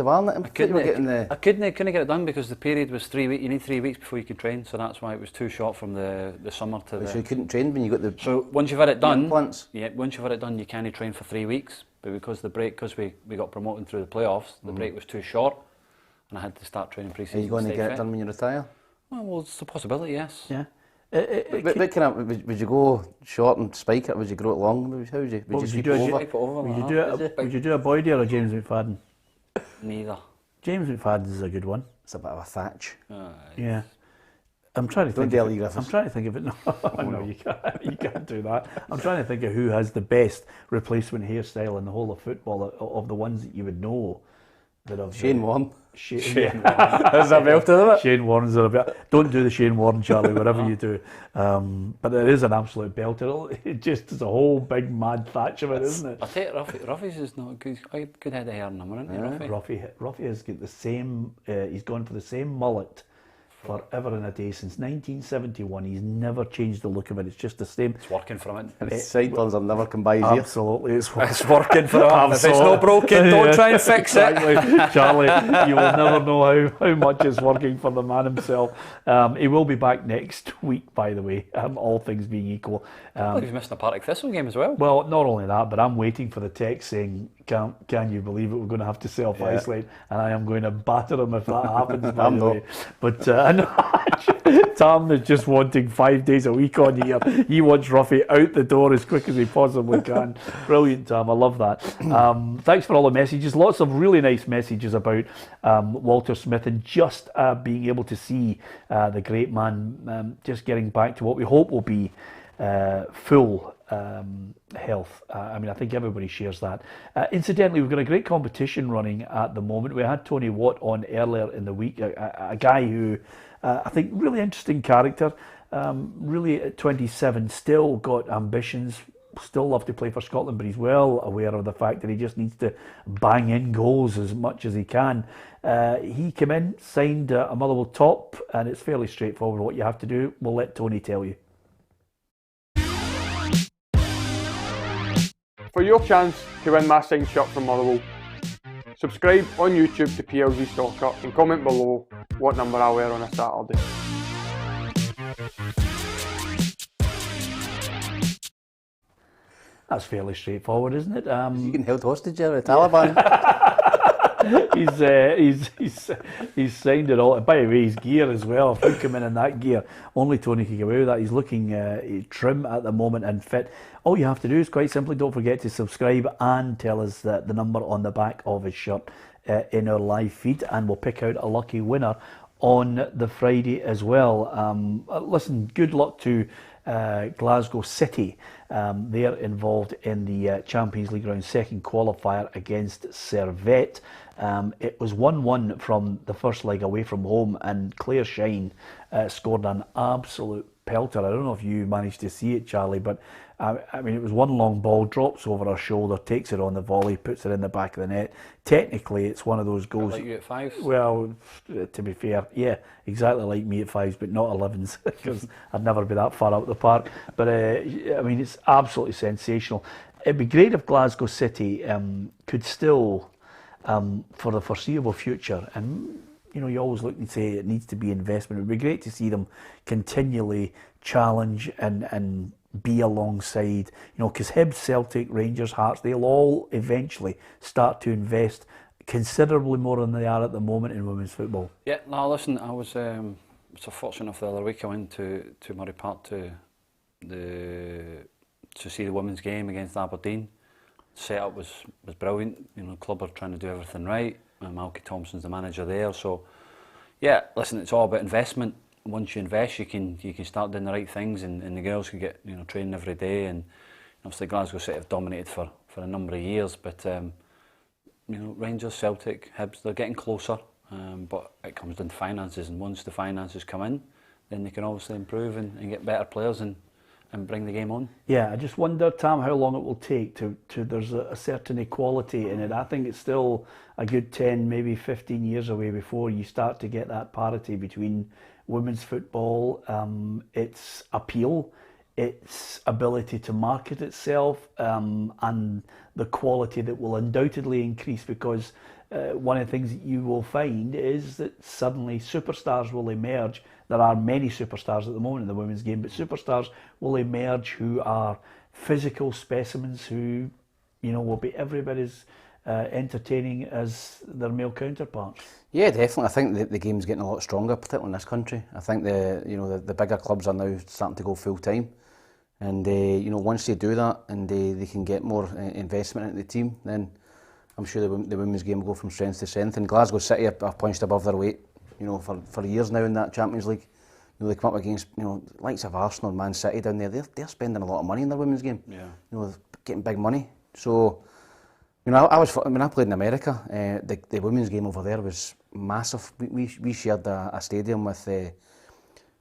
I couldn't get it done because the period was 3 weeks. You need 3 weeks before you can train, so that's why it was too short from the summer to So you couldn't train when you got the. So once you've had it done, implants? once you've had it done, you can't train for 3 weeks. But because we got promoted through the playoffs, the break was too short, and I had to start training pre-season. Are you going to get it done when you retire? Well, it's a possibility, yes. Yeah. Would you go short and spike it? Would you grow it long? How would you? Would you do a Boydie or a James McFadden? Neither. James McFadden's is a good one. It's a bit of a thatch. Yeah. I'm trying to think. I'm trying to think of it. No, you can't do that. I'm trying to think of who has the best replacement hairstyle in the whole of football of the ones that you would know. Shane Warne. Shane There's a belt to it. Shane Warne's a bit. Don't do the Shane Warne, Charlie, whatever you do. But it is an absolute belter. It just is a whole big mad thatch of it, isn't it? I tell you, Ruffy's is not a good head of hair in him, isn't he, Ruffy? Ruffy has got the same. He's gone for the same mullet forever and a day since 1971. He's never changed the look of it. It's just the same. It's working from it. And his sideburns have never come by his ear. Absolutely, it's working for him. If it's not broken, don't try and fix it. Charlie, you will never know how much it's working for the man himself. He will be back next week, by the way, all things being equal. He's missing a Partick Thistle game as well. Well, not only that, but I'm waiting for the text saying, can you believe it, we're going to have to self-isolate, and I am going to batter him if that happens, by the way. But Tom is just wanting 5 days a week on here. He wants Ruffy out the door as quick as he possibly can. Brilliant, Tom. I love that. Thanks for all the messages. Lots of really nice messages about Walter Smith and just being able to see the great man just getting back to what we hope will be full health. I think everybody shares that. Incidentally, we've got a great competition running at the moment. We had Tony Watt on earlier in the week, a guy who I think really interesting character, really at 27 still got ambitions, still love to play for Scotland, but he's well aware of the fact that he just needs to bang in goals as much as he can. He came in, signed a Motherwell top, and it's fairly straightforward what you have to do. We'll let Tony tell you. For your chance to win my signed shirt from Motherwell, subscribe on YouTube to PLZ Stalker and comment below what number I wear on a Saturday. That's fairly straightforward, isn't it? He's getting held hostage there, the Taliban. he's signed it all. By the way, his gear as well. If he come in that gear, only Tony can get away with that. He's looking trim at the moment and fit. All you have to do is quite simply don't forget to subscribe and tell us the number on the back of his shirt in our live feed, and we'll pick out a lucky winner on the Friday as well. Listen, good luck to Glasgow City. They're involved in the Champions League round second qualifier against Servette. It was 1-1 from the first leg away from home, and Claire Shine scored an absolute pelter. I don't know if you managed to see it, Charlie, but I mean, it was one long ball, drops over her shoulder, takes it on the volley, puts it in the back of the net. Technically, it's one of those goals. Like you at fives? Well, to be fair, yeah, exactly like me at fives, but not 11s, because I'd never be that far out the park. But I mean, it's absolutely sensational. It'd be great if Glasgow City could still, for the foreseeable future, and you know, you always look and say it needs to be investment. It'd be great to see them continually challenge and be alongside, you know, because Hibs, Celtic, Rangers, Hearts, they'll all eventually start to invest considerably more than they are at the moment in women's football. Yeah, no, listen, I was so fortunate enough the other week. I went to Murray Park to see the women's game against Aberdeen. The setup was brilliant. You know, the club are trying to do everything right. Malky Thompson's the manager there, so yeah, listen, it's all about investment. Once you invest, you can start doing the right things, and the girls can get, you know, training every day. And obviously Glasgow City have dominated for a number of years, but you know, Rangers, Celtic, Hibs, they're getting closer, but it comes down to finances, and once the finances come in, then they can obviously improve and get better players and bring the game on. Yeah, I just wonder, Tam, how long it will take to there's a certain equality in it. I think it's still a good 10, maybe 15 years away before you start to get that parity between women's football, its appeal, its ability to market itself, and the quality that will undoubtedly increase, because one of the things that you will find is that suddenly superstars will emerge. There are many superstars at the moment in the women's game, but superstars will emerge who are physical specimens who, you know, will be every bit as entertaining as their male counterparts. Yeah, definitely. I think the game's getting a lot stronger, particularly in this country. I think the bigger clubs are now starting to go full time, and you know, once they do that and they can get more investment into the team, then I'm sure the women's game will go from strength to strength. And Glasgow City are punched above their weight, you know, for years now in that Champions League. You know, they come up against, you know, likes of Arsenal and Man City down there. They're spending a lot of money in their women's game. Yeah. You know, getting big money. So, you know, when I played in America, the women's game over there was massive. We shared a stadium with the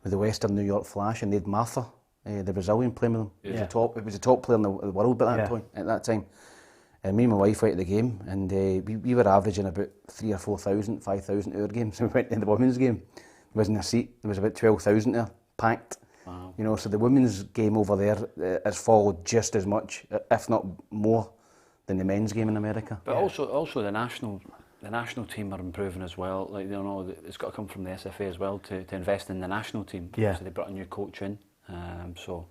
Western New York Flash, and they had Martha, the Brazilian, playing with them. Yeah. It was the top player in the world at that time. And me and my wife went to the game, and we were averaging about 3,000 or 4,000, 5,000 hour games. We went to the women's game. There wasn't a seat. There was about 12,000 there, packed. Wow. You know, so the women's game over there has followed just as much, if not more, than the men's game in America. But also the national team are improving as well. Like, you know, it's got to come from the SFA as well to invest in the national team. Yeah. So they brought a new coach in. So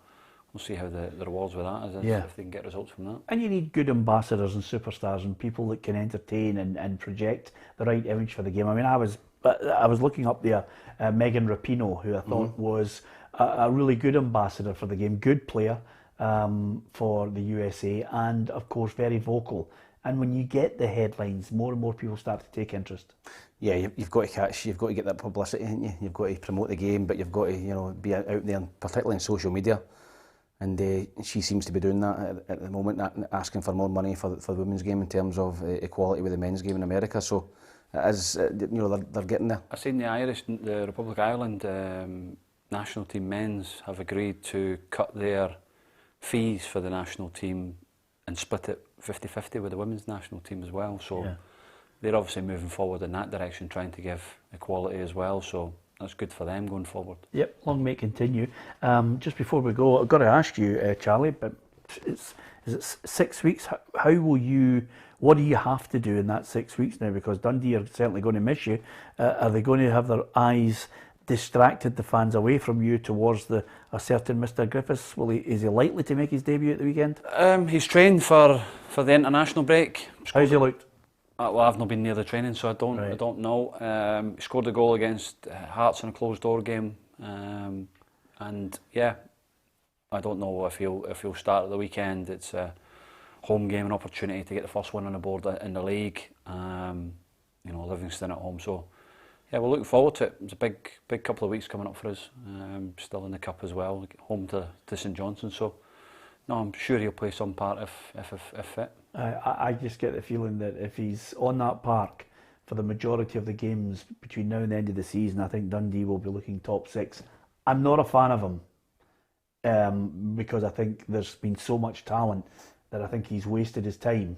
we'll see how the rewards with that is, Yeah. if they can get results from that. And you need good ambassadors and superstars and people that can entertain and project the right image for the game. I mean, I was looking up there, Megan Rapinoe, who I thought was a really good ambassador for the game, good player for the USA, and of course very vocal. And when you get the headlines, more and more people start to take interest. Yeah, you've got to get that publicity, haven't you? You've got to promote the game, but you've got to, you know, be out there, particularly in social media. And she seems to be doing that at the moment, asking for more money for the women's game in terms of equality with the men's game in America. So, as you know, they're getting there. I've seen the Republic of Ireland national team men's have agreed to cut their fees for the national team and split it 50-50 with the women's national team as well. So they're obviously moving forward in that direction, trying to give equality as well. So that's good for them going forward. Yep, long may it continue. Just before we go, I've got to ask you, Charlie, but is it 6 weeks? What do you have to do in that 6 weeks now? Because Dundee are certainly going to miss you. Are they going to have their eyes distracted the fans away from you towards a certain Mr. Griffiths? Is he likely to make his debut at the weekend? He's trained for the international break. How's he looked? Well, I've not been near the training, so I don't know. He scored a goal against Hearts in a closed door game, and yeah, I don't know if he'll start at the weekend. It's a home game, an opportunity to get the first one on the board in the league. Livingston at home, so yeah, we're looking forward to it. It's a big couple of weeks coming up for us. Still in the cup as well, home to St Johnstone. So no, I'm sure he'll play some part if fit. I just get the feeling that if he's on that park for the majority of the games between now and the end of the season, I think Dundee will be looking top 6. I'm not a fan of him because I think there's been so much talent that I think he's wasted his time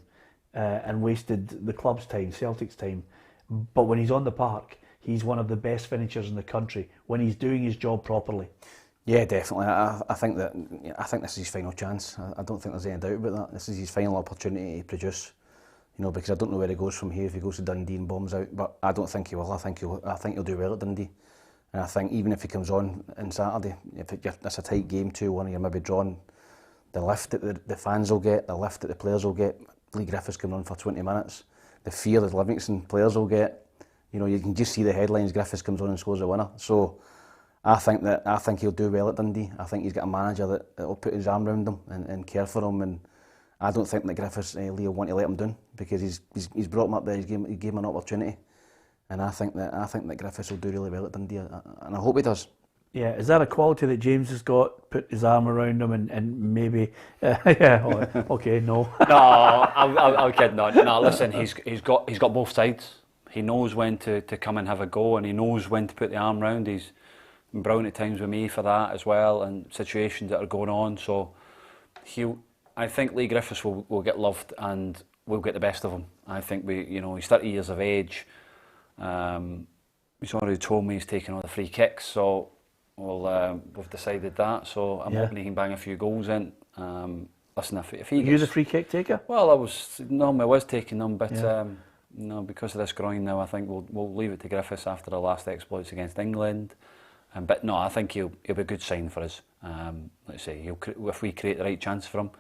and wasted the club's time, Celtic's time. But when he's on the park, he's one of the best finishers in the country when he's doing his job properly. Yeah, definitely. I think this is his final chance. I don't think there's any doubt about that. This is his final opportunity to produce. Because I don't know where he goes from here. If he goes to Dundee and bombs out, but I don't think he will. I think he'll do well at Dundee. And I think even if he comes on Saturday, it's a tight game, 2-1, and you're maybe drawn, the lift that the fans will get, the lift that the players will get. Lee Griffiths coming on for 20 minutes. The fear that Livingston players will get. You can just see the headlines. Griffiths comes on and scores a winner. So I think he'll do well at Dundee. I think he's got a manager that will put his arm around him and care for him. And I don't think that Griffiths Lee will want to let him down because he's brought him up there. He gave him an opportunity, and I think that Griffiths will do really well at Dundee, and I hope he does. Yeah, is that a quality that James has got? Put his arm around him and maybe, yeah. Okay, no. No, I'm kidding. No, listen, he's got both sides. He knows when to come and have a go, and he knows when to put the arm round. He's been brilliant at times with me for that as well, and situations that are going on. So I think Lee Griffiths will get loved, and we'll get the best of him. I think he's 30 years of age. He's already told me he's taking all the free kicks, so we've decided that. So I'm hoping he can bang a few goals in. Listen, if he gets... Are you the free kick taker? Well, I was taking them, but because of this groin now, I think we'll leave it to Griffiths after the last exploits against England. But no, I think he'll be a good sign for us. Let's say if we create the right chance for him,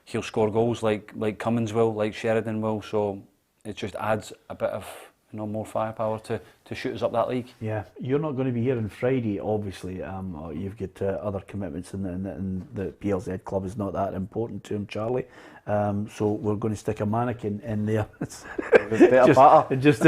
he'll score goals like Cummins will, like Sheridan will. So it just adds a bit of more firepower to shoot us up that league. Yeah, you're not going to be here on Friday, obviously. You've got other commitments, and the PLZ club is not that important to him, Charlie. So we're going to stick a mannequin in there. just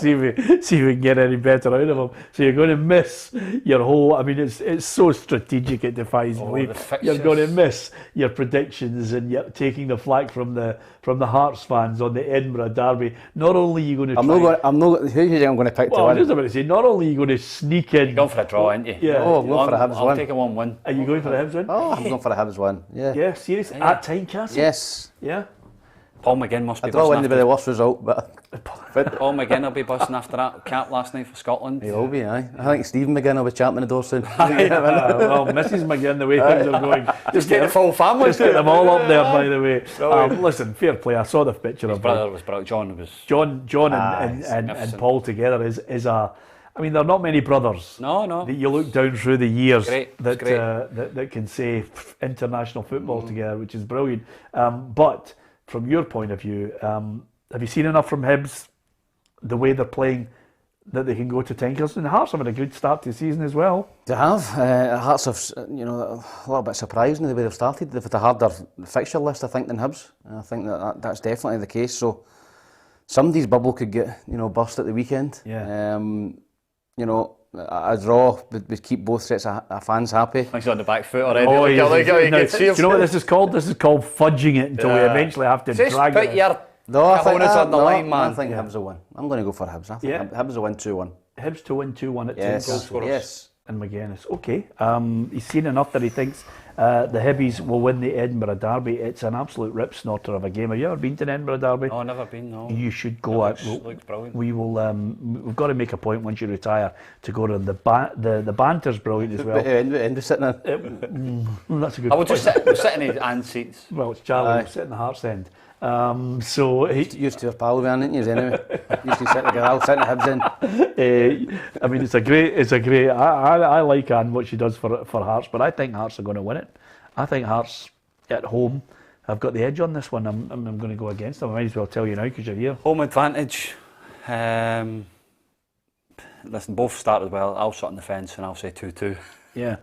see if we can get any better out of him. So you're going to miss your whole. I mean, it's so strategic it defies belief. You're going to miss your predictions, and you're taking the flak from the Hearts fans on the Edinburgh derby. Not only are you going to. I'm not. Who do you think I'm going to pick to win? I was just about to say. Not only are you going to sneak in. You're going for a draw, aren't you? Yeah. Oh, I'm going for a Hibs win. I'll take a 1-1. Are you going for the Hibs win? Oh, I'm going for a Hibs win. Yeah. Yeah, seriously? At Tynecastle? Yes. Yeah. Paul McGinn must be. I draw wouldn't be the worst result, but Paul McGinn will be busting after that cap last night for Scotland. He will be, aye. I think Stephen McGinn will be champing the door soon. Well, Mrs. McGinn, the way things are going, just get the full family. Just get them all up there, by the way. Listen, fair play. I saw the picture His of brother was brilliant. John and Paul together is a. I mean, there are not many brothers. No. That you look down through the years Great. That can say international football together, which is brilliant. But from your point of view, have you seen enough from Hibs, the way they're playing, that they can go to Tynecastle? And Hearts have had a good start to the season as well. They have. Hearts have, a little bit surprising the way they've started. They've had a harder fixture list, I think, than Hibs. I think that's definitely the case. So somebody's bubble could get, burst at the weekend. Yeah. A draw would keep both sets of fans happy. He's on the back foot already. Do you know what this is called? This is called fudging it until we eventually have to drag put it. Your I think on the line, man. I think Hibs will win. I'm going to go for Hibs. I think Hibs will win 2-1. Hibs to win 2-1 at Tynecastle. Yes. And McGuinness. Okay. He's seen enough that he thinks the Hibbies will win the Edinburgh Derby. It's an absolute rip snorter of a game. Have you ever been to an Edinburgh Derby? No, never been, no. You should go. Looks brilliant. We will. We've got to make a point once you retire to go to the banter's brilliant as well. End sitting in. That's a good I point. would just sit in the end seats. Well, it's Charlie. We'll sit in the Hearts End. So he, Used to a pal with didn't you? Anyway, used to sit together. I'll sit in the Hibs in. I mean, it's a great. I like Anne what she does for Hearts, but I think Hearts are going to win it. I think Hearts at home have got the edge on this one. I'm going to go against them. I might as well tell you now because you're here. Home advantage. Listen, both started well. I'll shut on the fence and I'll say 2-2. Yeah,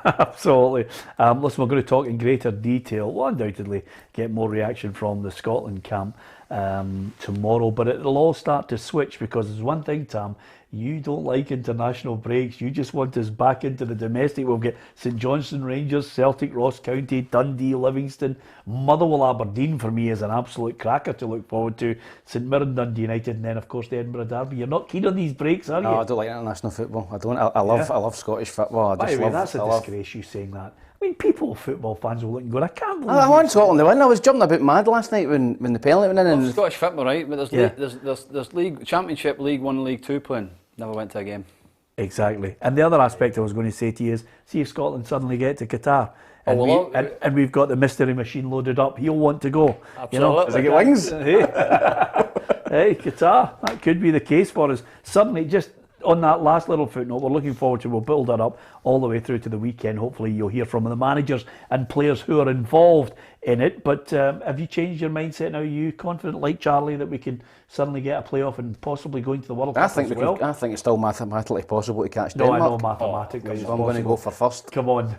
absolutely. Listen, we're going to talk in greater detail. We'll undoubtedly get more reaction from the Scotland camp tomorrow, but it'll all start to switch because there's one thing, Tam, you don't like international breaks. You just want us back into the domestic. We'll get St Johnstone Rangers, Celtic, Ross County, Dundee, Livingston, Motherwell, Aberdeen for me is an absolute cracker to look forward to. St Mirren, Dundee United, and then of course the Edinburgh Derby. You're not keen on these breaks, are you? No, I don't like international football. I don't. I love Scottish football. By the way, that's a disgrace you saying that. I mean, people, football fans will look and go, I can't believe I want Scotland to win. I was jumping a bit mad last night when the penalty went in. And Scottish football, right? But there's league, Championship, League 1, League 2 playing. Never went to a game. Exactly. And the other aspect I was going to say to you is, see if Scotland suddenly get to Qatar and we've got the mystery machine loaded up, he'll want to go. Absolutely. You know, does he get wings? Hey, Qatar, that could be the case for us. Suddenly, just on that last little footnote, we're looking forward to, we'll build that up all the way through to the weekend. Hopefully you'll hear from the managers and players who are involved in it. But have you changed your mindset now? Are you confident, like Charlie, that we can suddenly get a playoff and possibly go into the World Cup I think as well? I think it's still mathematically possible to catch No, Denmark. I know mathematically. So I'm going to go for first. Come on.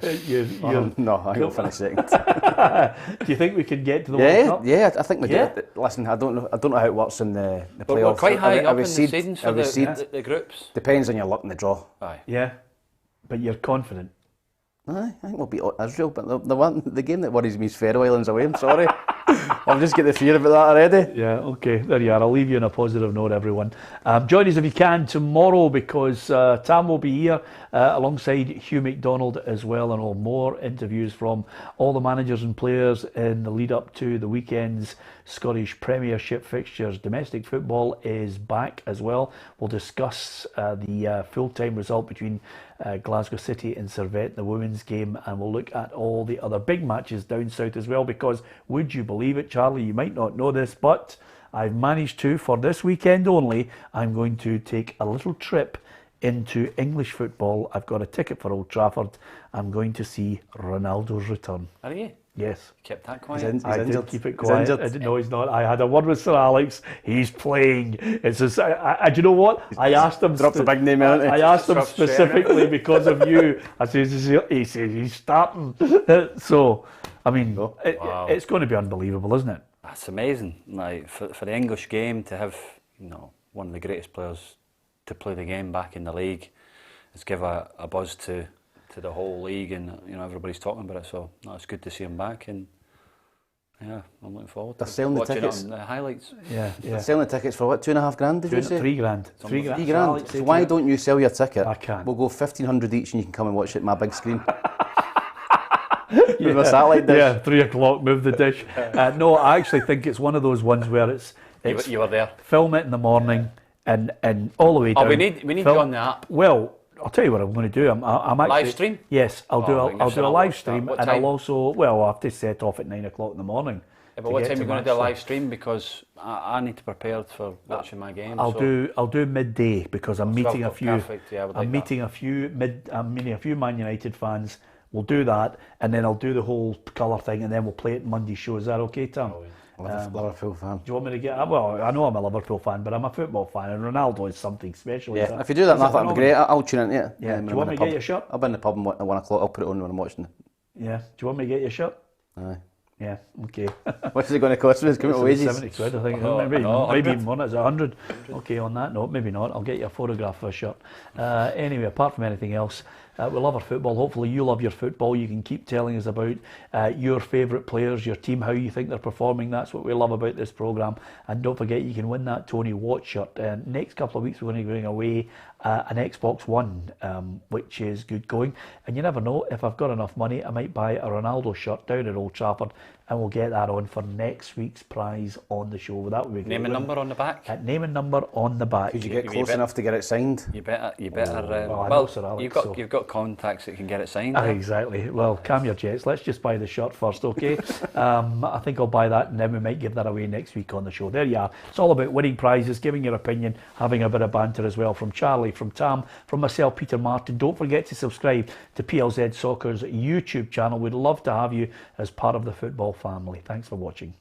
No, I will finish second. Do you think we can get to the World Cup? Yeah, I think we do. Listen, I don't know how it works in the playoffs. But we're quite high up in the seed, seedings for the groups. Depends on your luck in the draw. Aye. Yeah, but you're confident. I think we'll beat Israel, but the game that worries me is Faroe Islands away. I'm sorry. I've just got the fear about that already. Yeah, okay, there you are. I'll leave you on a positive note, everyone. Join us if you can tomorrow because Tam will be here alongside Hugh McDonald as well, and all more interviews from all the managers and players in the lead up to the weekend's Scottish Premiership fixtures. Domestic football is back as well. We'll discuss the full-time result between Glasgow City and Servette, the women's game, and we'll look at all the other big matches down south as well, because would you believe it, Charlie, you might not know this, but I've managed to, for this weekend only, I'm going to take a little trip into English football. I've got a ticket for Old Trafford. I'm going to see Ronaldo's return. Are you? Yes. Kept that quiet. I did keep it quiet. I didn't know he's not. I had a word with Sir Alex. He's playing. It's just, do you know what? I asked him. Dropped the big name in it. I asked him specifically because of you. I said, he says he's starting. So, I mean, it's going to be unbelievable, isn't it? That's amazing. Like for the English game to have, one of the greatest players to play the game back in the league, it's give a buzz to the whole league, and everybody's talking about it. So it's good to see him back, and yeah, I'm looking forward to selling the watching tickets. it on the highlights. Yeah. They're selling the tickets for what, $2,500? Did you say? $3,000. $3,000. So why don't you sell your ticket? I can't. We'll go 1,500 each, and you can come and watch it on my big screen. With a satellite dish. Yeah, 3 o'clock, move the dish. No, I actually think it's one of those ones where it's You were there. film it in the morning and all the way down. We need you on the app. Well, I'll tell you what I'm going to do. I'm actually Live stream? Yes, I'll do a live stream, What and time? I'll also I'll have to set off at 9 o'clock in the morning. Yeah, but what time are you going to do a live stream? Because I need to prepare for watching my game. I'll do midday because I'm meeting a few. Perfect. Yeah, I'm meeting a few Man United fans. We'll do that, and then I'll do the whole colour thing, and then we'll play it in Monday's show. Is that okay, Tom? Liverpool fan. Do you want me to get? Well, I know I'm a Liverpool fan, but I'm a football fan, and Ronaldo is something special. Yeah, if you do that, that'll be great. I'll tune into it. Yeah. Do you want me to get your shirt? I'll be in the pub at 1 o'clock. I'll put it on when I'm watching it. Yeah. Do you want me to get your shirt? Aye. Yeah. Okay. What's it going to cost me? It's coming to wages. 70 quid, I think. Maybe even more. It's 100. Okay, on that note, maybe not. I'll get you a photograph for a shirt. Anyway, apart from anything else, we love our football. Hopefully you love your football. You can keep telling us about your favourite players, your team, how you think they're performing. That's what we love about this programme. And don't forget, you can win that Tony Watt shirt. Next couple of weeks, we're going to be giving away an Xbox One, which is good going. And you never know, if I've got enough money, I might buy a Ronaldo shirt down at Old Trafford, and we'll get that on for next week's prize on the show. That would be name and number on the back. Name and number on the back. Could you get close enough to get it signed? You better. Well, you've got got contacts that can get it signed. Exactly. Well, calm your jets. Let's just buy the shirt first, okay? I think I'll buy that, and then we might give that away next week on the show. There you are. It's all about winning prizes, giving your opinion, having a bit of banter as well. From Charlie, from Tam, from myself, Peter Martin. Don't forget to subscribe to PLZ Soccer's YouTube channel. We'd love to have you as part of the football family. Thanks for watching.